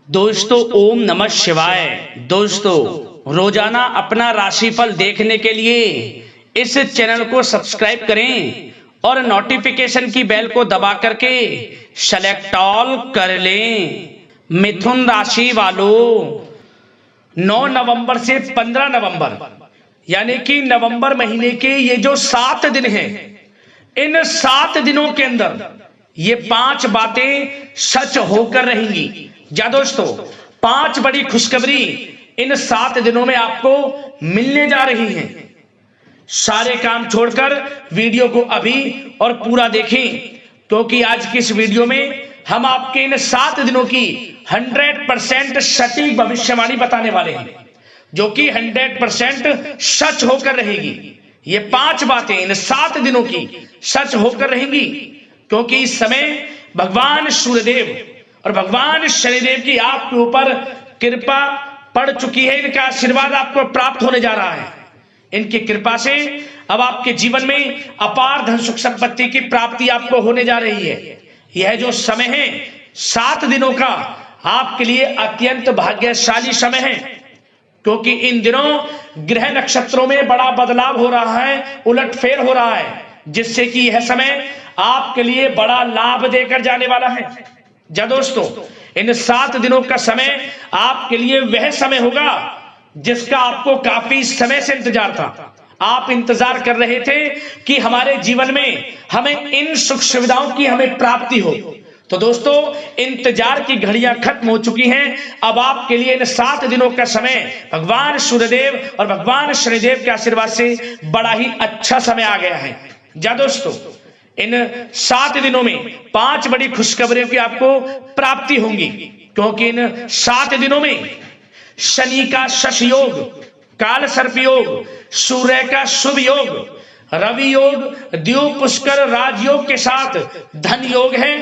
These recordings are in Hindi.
दोस्तों ओम नमः शिवाय। दोस्तों रोजाना अपना राशिफल देखने के लिए इस चैनल को सब्सक्राइब करें और नोटिफिकेशन की बेल को दबा करके सेलेक्ट ऑल कर लें। मिथुन राशि वालों 9 नवंबर से 15 नवंबर यानी कि नवंबर महीने के ये जो 7 दिन हैं, इन 7 दिनों के अंदर ये 5 बातें सच होकर रहेंगी। जा दोस्तों 5 बड़ी खुशखबरी इन 7 दिनों में आपको मिलने जा रही हैं। सारे काम छोड़कर वीडियो को अभी और पूरा देखें, क्योंकि आज की इस वीडियो में हम आपके इन 7 दिनों की 100% सटीक भविष्यवाणी बताने वाले हैं, जो कि 100% सच होकर रहेगी। ये 5 बातें इन 7 दिनों की सच होकर रहेंगी, क्योंकि इस समय भगवान सूर्यदेव और भगवान शनिदेव की आपके ऊपर कृपा पड़ चुकी है। इनका आशीर्वाद आपको प्राप्त होने जा रहा है। इनकी कृपा से अब आपके जीवन में अपार धन सुख संपत्ति की प्राप्ति आपको होने जा रही है। यह जो समय है 7 दिनों का आपके लिए अत्यंत भाग्यशाली समय है, क्योंकि इन दिनों ग्रह नक्षत्रों में बड़ा बदलाव हो रहा है, उलटफेर हो रहा है, जिससे कि यह समय आपके लिए बड़ा लाभ देकर जाने वाला है। जा दोस्तों इन 7 दिनों का समय आपके लिए वह समय होगा जिसका आपको काफी समय से इंतजार था। आप इंतजार कर रहे थे कि हमारे जीवन में हमें इन सुख सुविधाओं की हमें प्राप्ति हो। तो दोस्तों इंतजार की घड़ियां खत्म हो चुकी हैं। अब आपके लिए इन 7 दिनों का समय भगवान सूर्यदेव और भगवान शनिदेव के आशीर्वाद से बड़ा ही अच्छा समय आ गया है। जा दोस्तों इन 7 दिनों में 5 बड़ी खुशखबरियों की आपको प्राप्ति होंगी, क्योंकि इन 7 दिनों में शनि का शश योग, काल सर्प योग, सूर्य का शुभ योग, रवि योग, द्यूप पुष्कर राजयोग के साथ धन योग है,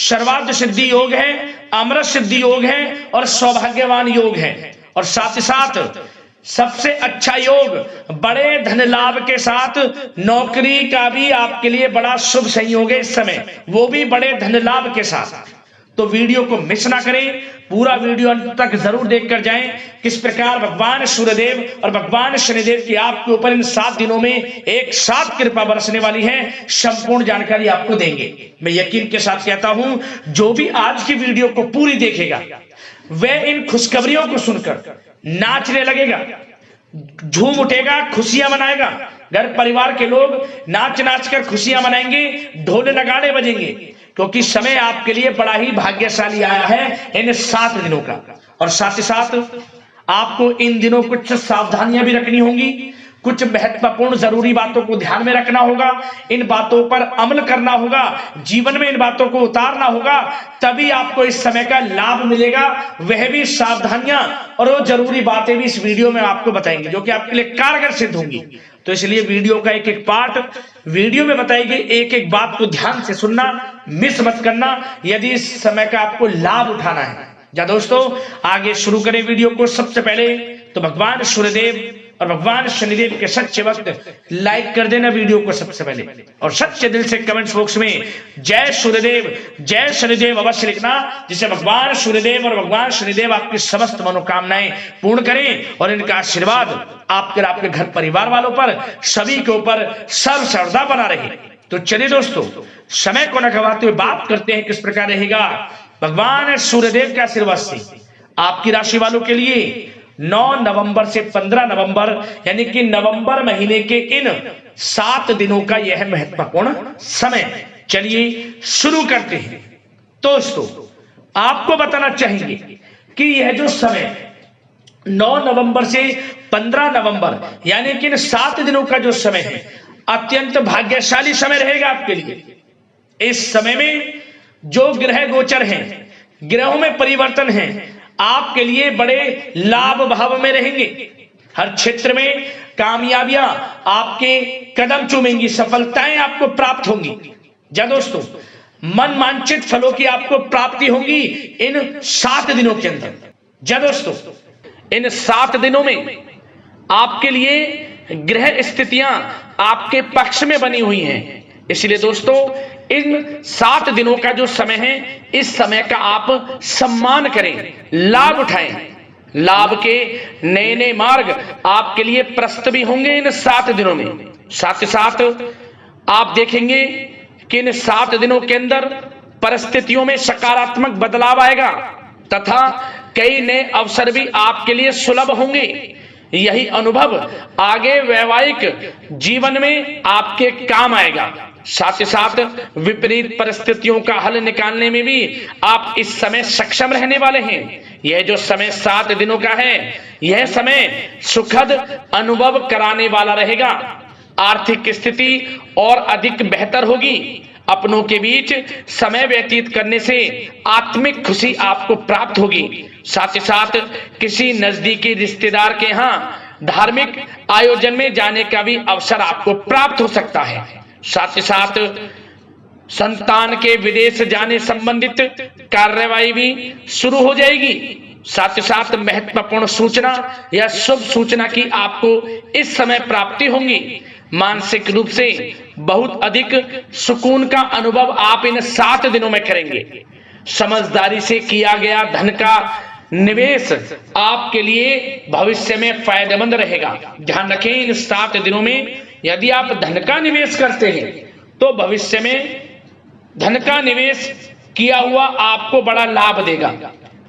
सर्वार्थ सिद्धि योग है, अमृत सिद्धि योग है और सौभाग्यवान योग है। और साथ ही साथ सबसे अच्छा योग बड़े धन लाभ के साथ नौकरी का भी आपके लिए बड़ा शुभ संयोग है इस समय, वो भी बड़े धन लाभ के साथ। तो वीडियो को मिस ना करें, पूरा वीडियो अंत तक जरूर देखकर जाएं, किस प्रकार भगवान सूर्यदेव और भगवान शनिदेव की आपके ऊपर इन 7 दिनों में एक साथ कृपा बरसने वाली है। संपूर्ण जानकारी आपको देंगे। मैं यकीन के साथ कहता हूं, जो भी आज की वीडियो को पूरी देखेगा वह इन खुशखबरियों को सुनकर नाचने लगेगा, झूम उठेगा, खुशियां मनाएगा। घर परिवार के लोग नाच नाच कर खुशियां मनाएंगे, ढोल नगाड़े बजेंगे, क्योंकि समय आपके लिए बड़ा ही भाग्यशाली आया है इन 7 दिनों का। और साथ ही साथ आपको इन दिनों कुछ सावधानियां भी रखनी होंगी, कुछ महत्वपूर्ण जरूरी बातों को ध्यान में रखना होगा, इन बातों पर अमल करना होगा, जीवन में इन बातों को उतारना होगा, तभी आपको इस समय का लाभ मिलेगा। वह भी सावधानियां और वो जरूरी बातें भी इस वीडियो में आपको बताएंगे, जो कि आपके लिए कारगर सिद्ध होंगी। तो इसलिए वीडियो का एक एक पार्ट वीडियो में बताई गई एक एक बात को ध्यान से सुनना, मिस मत करना, यदि इस समय का आपको लाभ उठाना है। जा दोस्तों आगे शुरू करें वीडियो को। सबसे पहले तो भगवान सूर्यदेव और भगवान शनिदेव के सच्चे भक्त लाइक कर देना वीडियो को सबसे पहले, और सच्चे दिल से कमेंट्स बॉक्स में जय सूर्यदेव जय शनिदेव अवश्य लिखना, जिससे भगवान सूर्यदेव और भगवान शनिदेव आपकी समस्त मनोकामनाएं पूर्ण करें और इनका आशीर्वाद आपके घर परिवार वालों पर, सभी के ऊपर सर्व सर्वदा बना रहे। तो चलिए दोस्तों समय को न गवाते हुए बात करते हैं किस प्रकार रहेगा भगवान सूर्यदेव के आशीर्वाद से आपकी राशि वालों के लिए 9 नवंबर से 15 नवंबर यानी कि नवंबर महीने के इन 7 दिनों का यह महत्वपूर्ण समय। चलिए शुरू करते हैं। दोस्तों आपको बताना चाहेंगे कि यह जो समय 9 नवंबर से 15 नवंबर यानी कि इन 7 दिनों का जो समय है अत्यंत भाग्यशाली समय रहेगा आपके लिए। इस समय में जो ग्रह गोचर हैं, ग्रहों में परिवर्तन है, आपके लिए बड़े लाभ भाव में रहेंगे। हर क्षेत्र में कामयाबियां आपके कदम चूमेंगी, सफलताएं आपको प्राप्त होंगी। जा दोस्तों मन वांछित फलों की आपको प्राप्ति होगी इन 7 दिनों के अंदर। जा दोस्तों इन 7 दिनों में आपके लिए ग्रह स्थितियां आपके पक्ष में बनी हुई हैं। इसलिए दोस्तों इन 7 दिनों का जो समय है, इस समय का आप सम्मान करें, लाभ उठाएं। लाभ के नए नए मार्ग आपके लिए प्रस्तुत भी होंगे इन 7 दिनों में। साथ ही साथ आप देखेंगे कि इन 7 दिनों के अंदर परिस्थितियों में सकारात्मक बदलाव आएगा तथा कई नए अवसर भी आपके लिए सुलभ होंगे। यही अनुभव आगे वैवाहिक जीवन में आपके काम आएगा। साथ ही साथ विपरीत परिस्थितियों का हल निकालने में भी आप इस समय सक्षम रहने वाले हैं। यह जो समय 7 दिनों का है, यह समय सुखद अनुभव कराने वाला रहेगा। आर्थिक स्थिति और अधिक बेहतर होगी। अपनों के बीच समय व्यतीत करने से आत्मिक खुशी आपको प्राप्त होगी। साथ ही साथ किसी नजदीकी रिश्तेदार के यहाँ धार्मिक आयोजन में जाने का भी अवसर आपको प्राप्त हो सकता है। साथ ही साथ संतान के विदेश जाने संबंधित कार्यवाही भी शुरू हो जाएगी। साथ ही साथ महत्वपूर्ण सूचना या शुभ सूचना की आपको इस समय प्राप्ति होंगी। मानसिक रूप से बहुत अधिक सुकून का अनुभव आप इन 7 दिनों में करेंगे। समझदारी से किया गया धन का निवेश आपके लिए भविष्य में फायदेमंद रहेगा। ध्यान रखें, इन 7 दिनों में यदि आप धन का निवेश करते हैं तो भविष्य में धन का निवेश किया हुआ आपको बड़ा लाभ देगा।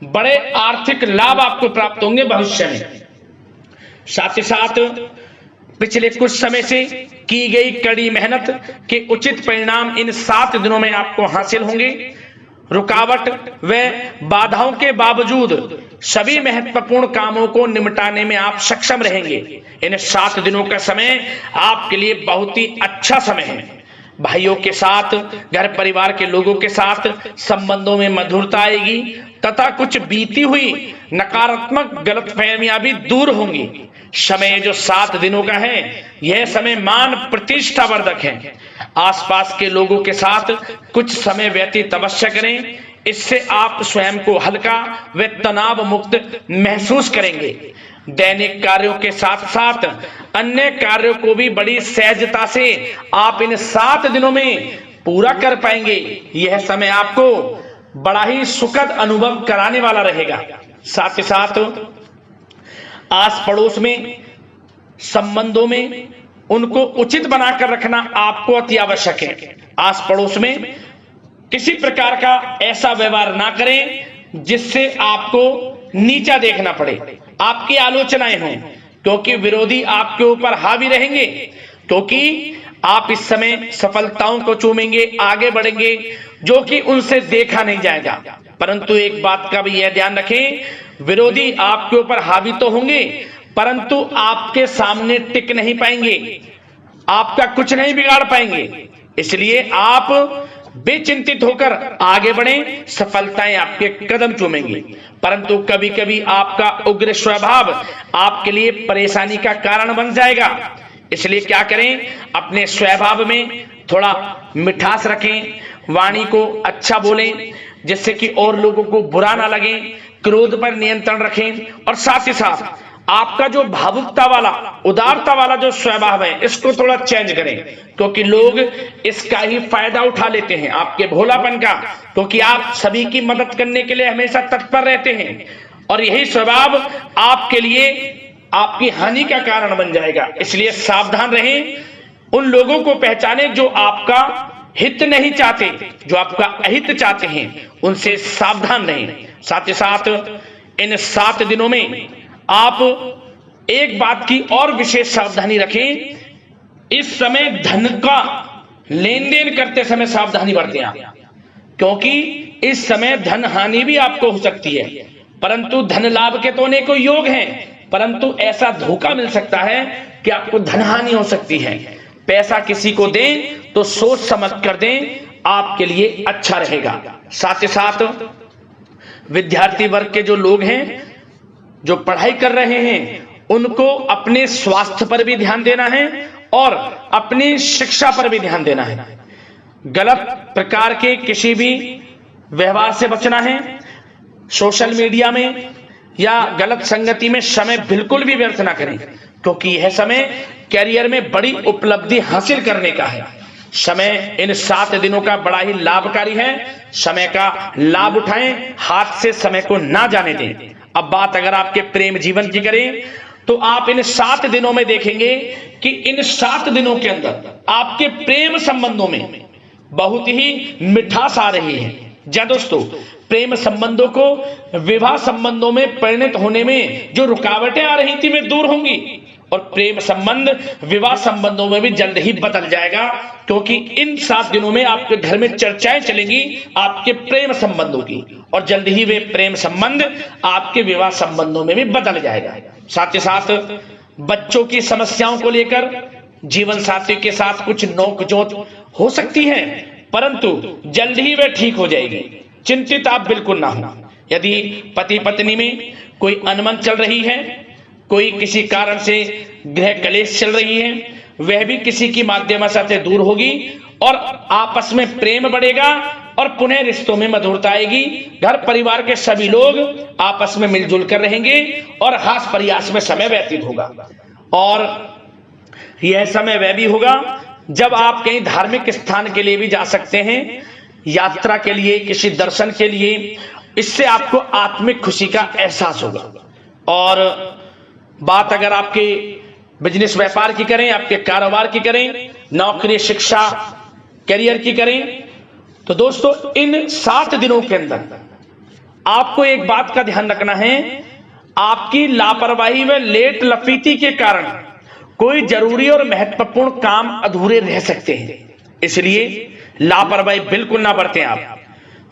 बड़े आर्थिक लाभ आपको प्राप्त होंगे भविष्य में। साथ ही साथ पिछले कुछ समय से की गई कड़ी मेहनत के उचित परिणाम इन 7 दिनों में आपको हासिल होंगे। रुकावट व बाधाओं के बावजूद सभी महत्वपूर्ण कामों को निपटाने में आप सक्षम रहेंगे। इन 7 दिनों का समय आपके लिए बहुत ही अच्छा समय है। भाइयों के साथ, घर परिवार के लोगों के साथ संबंधों में मधुरता आएगी तथा कुछ बीती हुई नकारात्मक गलतफहमियां भी दूर होंगी। समय जो 7 दिनों का है, यह समय मान प्रतिष्ठा वर्धक है। आसपास के लोगों के साथ कुछ समय व्यतीत अवश्य करें। इससे आप स्वयं को हल्का व तनाव मुक्त महसूस करेंगे। दैनिक कार्यों के साथ साथ अन्य कार्यों को भी बड़ी सहजता से आप इन 7 दिनों में पूरा कर पाएंगे। यह समय आपको बड़ा ही सुखद अनुभव कराने वाला रहेगा। साथ ही साथ आस पड़ोस में संबंधों में उनको उचित बनाकर रखना आपको अति आवश्यक है। आस पड़ोस में किसी प्रकार का ऐसा व्यवहार ना करें जिससे आपको नीचा देखना पड़े, आपकी आलोचनाएं हों, क्योंकि विरोधी आपके ऊपर हावी रहेंगे। क्योंकि आप इस समय सफलताओं को चूमेंगे, आगे बढ़ेंगे, जो कि उनसे देखा नहीं जाएगा। परंतु एक बात का भी यह ध्यान रखें, विरोधी आपके ऊपर हावी तो होंगे परंतु आपके सामने टिक नहीं पाएंगे, आपका कुछ नहीं बिगाड़ पाएंगे। इसलिए आप बेचिंतित होकर आगे बढ़ें, सफलताएं आपके कदम चूमेंगी। परंतु कभी कभी आपका उग्र स्वभाव आपके लिए परेशानी का कारण बन जाएगा। इसलिए क्या करें, अपने स्वभाव में थोड़ा मिठास रखें, वाणी को अच्छा बोलें जिससे कि और लोगों को बुरा ना लगे, क्रोध पर नियंत्रण रखें। और साथ ही साथ आपका जो भावुकता वाला, उदारता वाला जो स्वभाव है, इसको थोड़ा चेंज करें, क्योंकि लोग इसका ही फायदा उठा लेते हैं, आपके भोलापन का, क्योंकि आप सभी की मदद करने के लिए हमेशा तत्पर रहते हैं। और यही स्वभाव आपके लिए आपकी हानि का कारण बन जाएगा। इसलिए सावधान रहें, उन लोगों को पहचाने जो आपका हित नहीं चाहते, जो आपका अहित चाहते हैं, उनसे सावधान रहें। साथ ही साथ इन 7 दिनों में आप एक बात की और विशेष सावधानी रखें, इस समय धन का लेन देन करते समय सावधानी बरतें आप, क्योंकि इस समय धन हानि भी आपको हो सकती है। परंतु धन लाभ के तो अनेकों योग हैं, परंतु ऐसा धोखा मिल सकता है कि आपको धन हानि हो सकती है। पैसा किसी को दें तो सोच समझ कर दें, आपके लिए अच्छा रहेगा। साथ ही साथ विद्यार्थी वर्ग के जो लोग हैं, जो पढ़ाई कर रहे हैं, उनको अपने स्वास्थ्य पर भी ध्यान देना है और अपनी शिक्षा पर भी ध्यान देना है। गलत प्रकार के किसी भी व्यवहार से बचना है। सोशल मीडिया में या गलत संगति में समय बिल्कुल भी व्यर्थ ना करें, क्योंकि यह समय कैरियर में बड़ी उपलब्धि हासिल करने का है। समय इन 7 दिनों का बड़ा ही लाभकारी है। समय का लाभ उठाएं, हाथ से समय को ना जाने दें। अब बात अगर आपके प्रेम जीवन की करें तो आप इन 7 दिनों में देखेंगे कि इन 7 दिनों के अंदर आपके प्रेम संबंधों में बहुत ही मिठास आ रही है। जी दोस्तों, प्रेम संबंधों को विवाह संबंधों में परिणत होने में जो रुकावटें आ रही थी वे दूर होंगी और प्रेम संबंध विवाह संबंधों में भी जल्द ही बदल जाएगा, क्योंकि इन 7 दिनों में आपके घर में चर्चाएं चलेंगी आपके प्रेम संबंधों की और जल्द ही वे प्रेम संबंध आपके विवाह संबंधों में भी बदल जाएगा। साथ ही साथ बच्चों की समस्याओं को लेकर जीवन साथी के साथ कुछ नोकझोंक हो सकती है, परंतु जल्द ही वे ठीक हो जाएगी। चिंतित आप बिल्कुल ना हो। यदि पति पत्नी में कोई अनबन चल रही है, कोई किसी कारण से गृह कलेश चल रही है, वह भी किसी की माध्यम से दूर होगी और आपस में प्रेम बढ़ेगा और पुनः रिश्तों में मधुरता आएगी। घर परिवार के सभी लोग आपस में मिलजुल कर रहेंगे और हास प्रयास में समय व्यतीत होगा। और यह समय वह भी होगा जब आप कहीं धार्मिक स्थान के लिए भी जा सकते हैं, यात्रा के लिए, किसी दर्शन के लिए। इससे आपको आत्मिक खुशी का एहसास होगा। और बात अगर आपके बिजनेस व्यापार की करें, आपके कारोबार की करें, नौकरी, शिक्षा, करियर की करें, तो दोस्तों इन 7 दिनों के अंदर आपको एक बात का ध्यान रखना है, आपकी लापरवाही व लेट लफीती के कारण कोई जरूरी और महत्वपूर्ण काम अधूरे रह सकते हैं। इसलिए लापरवाही बिल्कुल ना बरतें। आप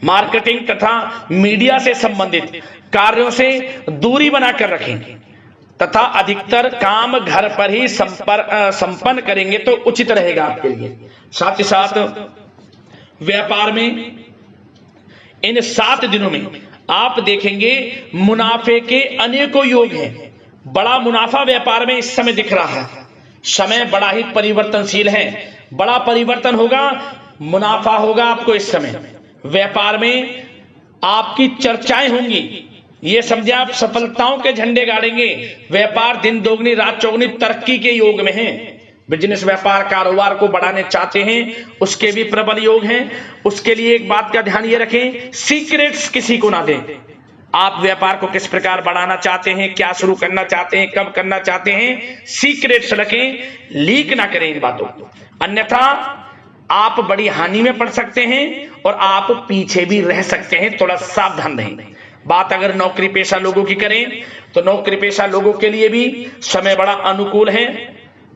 मार्केटिंग तथा मीडिया से संबंधित कार्यों से दूरी बनाकर रखें तथा अधिकतर काम घर पर ही संपन्न करेंगे तो उचित रहेगा आपके लिए। साथ ही साथ व्यापार में इन 7 दिनों में आप देखेंगे मुनाफे के अनेकों योग हैं। बड़ा मुनाफा व्यापार में इस समय दिख रहा है। समय बड़ा ही परिवर्तनशील है, बड़ा परिवर्तन होगा, मुनाफा होगा आपको इस समय। व्यापार में आपकी चर्चाएं होंगी, ये समझे आप सफलताओं के झंडे गाड़ेंगे। व्यापार दिन दोगुनी रात चौगुनी तरक्की के योग में है। बिजनेस व्यापार कारोबार को बढ़ाने चाहते हैं, उसके भी प्रबल योग हैं। उसके लिए एक बात का ध्यान ये रखें, सीक्रेट्स किसी को ना दें। आप व्यापार को किस प्रकार बढ़ाना चाहते हैं, क्या शुरू करना चाहते हैं, कब करना चाहते हैं, सीक्रेट्स रखें, लीक ना करें इन बातों को, अन्यथा आप बड़ी हानि में पड़ सकते हैं और आप पीछे भी रह सकते हैं। थोड़ा सावधान रहें। बात अगर नौकरी पेशा लोगों की करें तो नौकरी पेशा लोगों के लिए भी समय बड़ा अनुकूल है।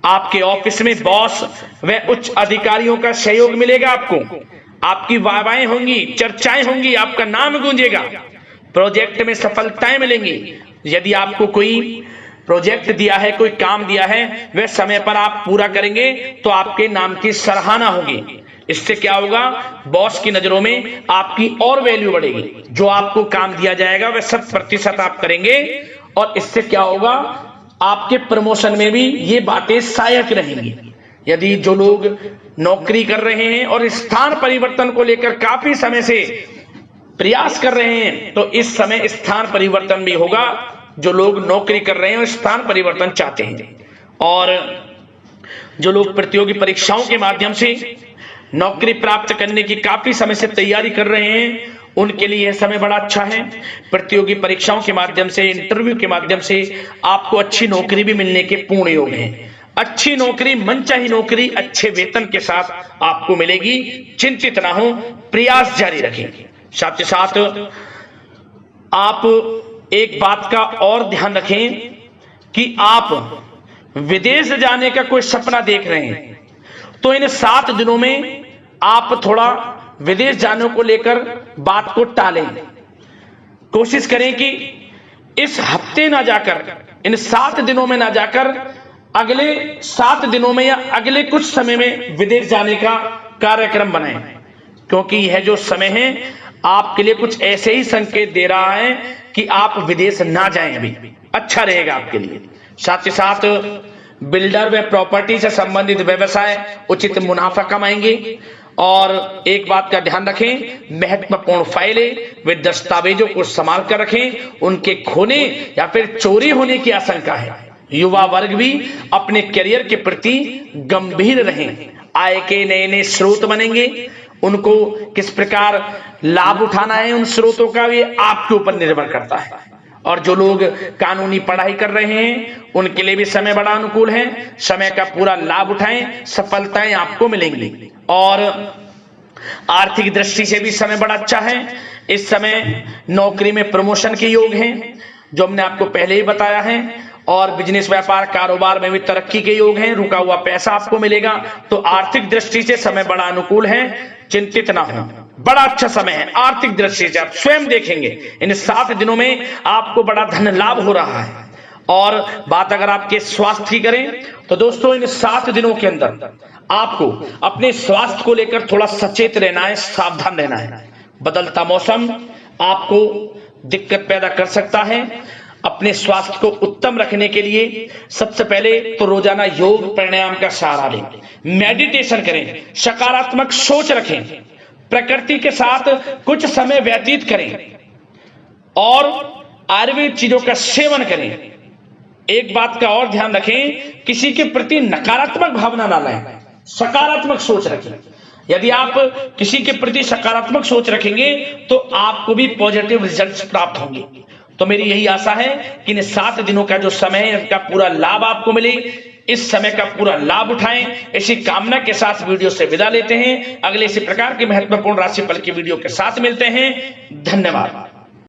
आपके ऑफिस में बॉस व उच्च अधिकारियों का सहयोग मिलेगा आपको। आपकी वाहवाहें होंगी, चर्चाएं होंगी, आपका नाम गूंजेगा। प्रोजेक्ट में सफलताएं मिलेंगी। यदि आपको कोई प्रोजेक्ट दिया है, कोई काम दिया है, वह समय पर आप पूरा करेंगे तो आपके नाम की सराहना होगी। इससे क्या होगा, बॉस की नजरों में आपकी और वैल्यू बढ़ेगी। जो आपको काम दिया जाएगा वह 100% आप करेंगे और इससे क्या होगा, आपके प्रमोशन में भी ये बातें सहायक रहेंगी। यदि जो लोग नौकरी कर रहे हैं और स्थान परिवर्तन को लेकर काफी समय से प्रयास कर रहे हैं तो इस समय स्थान परिवर्तन भी होगा। जो लोग नौकरी कर रहे हैं और स्थान परिवर्तन चाहते हैं और जो लोग प्रतियोगी परीक्षाओं के माध्यम से नौकरी प्राप्त करने की काफी समय से तैयारी कर रहे हैं, उनके लिए यह समय बड़ा अच्छा है। प्रतियोगी परीक्षाओं के माध्यम से, इंटरव्यू के माध्यम से आपको अच्छी नौकरी भी मिलने के पूर्ण योग हैं। अच्छी नौकरी, मनचाही नौकरी अच्छे वेतन के साथ आपको मिलेगी। चिंतित ना हो, प्रयास जारी रखें। साथ ही साथ आप एक बात का और ध्यान रखें कि आप विदेश जाने का कोई सपना देख रहे हैं तो इन 7 दिनों में आप थोड़ा विदेश जाने को लेकर बात को टालें। कोशिश करें कि इस हफ्ते ना जाकर, इन 7 दिनों में ना जाकर अगले 7 दिनों में या अगले कुछ समय में विदेश जाने का कार्यक्रम बनाएं, क्योंकि यह जो समय है आपके लिए कुछ ऐसे ही संकेत दे रहा है कि आप विदेश ना जाएं, अभी अच्छा रहेगा आपके लिए। साथ ही साथ बिल्डर व प्रॉपर्टी से संबंधित व्यवसाय उचित मुनाफा कमाएंगे। और एक बात का ध्यान रखें, महत्वपूर्ण फाइलें व दस्तावेजों को संभाल कर रखें, उनके खोने या फिर चोरी होने की आशंका है। युवा वर्ग भी अपने करियर के प्रति गंभीर रहें। आय के नए नए स्रोत बनेंगे। उनको किस प्रकार लाभ उठाना है उन स्रोतों का, ये आपके ऊपर निर्भर करता है। और जो लोग कानूनी पढ़ाई कर रहे हैं उनके लिए भी समय बड़ा अनुकूल है। समय का पूरा लाभ उठाएं, सफलताएं आपको मिलेंगी। और आर्थिक दृष्टि से भी समय बड़ा अच्छा है। इस समय नौकरी में प्रमोशन के योग हैं, जो हमने आपको पहले ही बताया है। और बिजनेस, व्यापार, कारोबार में भी तरक्की के योग हैं। रुका हुआ पैसा आपको मिलेगा। तो आर्थिक दृष्टि से समय बड़ा अनुकूल है, चिंतित ना हो, बड़ा अच्छा समय है। आर्थिक दृष्टि से आप स्वयं देखेंगे इन 7 दिनों में आपको बड़ा धन लाभ हो रहा है। और बात अगर आपके स्वास्थ्य की करें तो दोस्तों इन 7 दिनों के अंदर आपको अपने स्वास्थ्य को लेकर थोड़ा सचेत रहना है, सावधान रहना है। बदलता मौसम आपको दिक्कत पैदा कर सकता है। अपने स्वास्थ्य को उत्तम रखने के लिए सबसे पहले तो रोजाना योग प्राणायाम का सहारा लें, मेडिटेशन करें, सकारात्मक सोच रखें, प्रकृति के साथ कुछ समय व्यतीत करें और आयुर्वेद चीजों का सेवन करें। एक बात का और ध्यान रखें, किसी के प्रति नकारात्मक भावना ना लाएं, सकारात्मक सोच रखें। यदि आप किसी के प्रति सकारात्मक सोच रखेंगे तो आपको भी पॉजिटिव रिजल्ट्स प्राप्त होंगे। तो मेरी यही आशा है कि इन 7 दिनों का जो समय है इसका पूरा लाभ आपको मिले। इस समय का पूरा लाभ उठाएं, इसी कामना के साथ वीडियो से विदा लेते हैं। अगले इसी प्रकार के महत्वपूर्ण राशिफल की वीडियो के साथ मिलते हैं। धन्यवाद।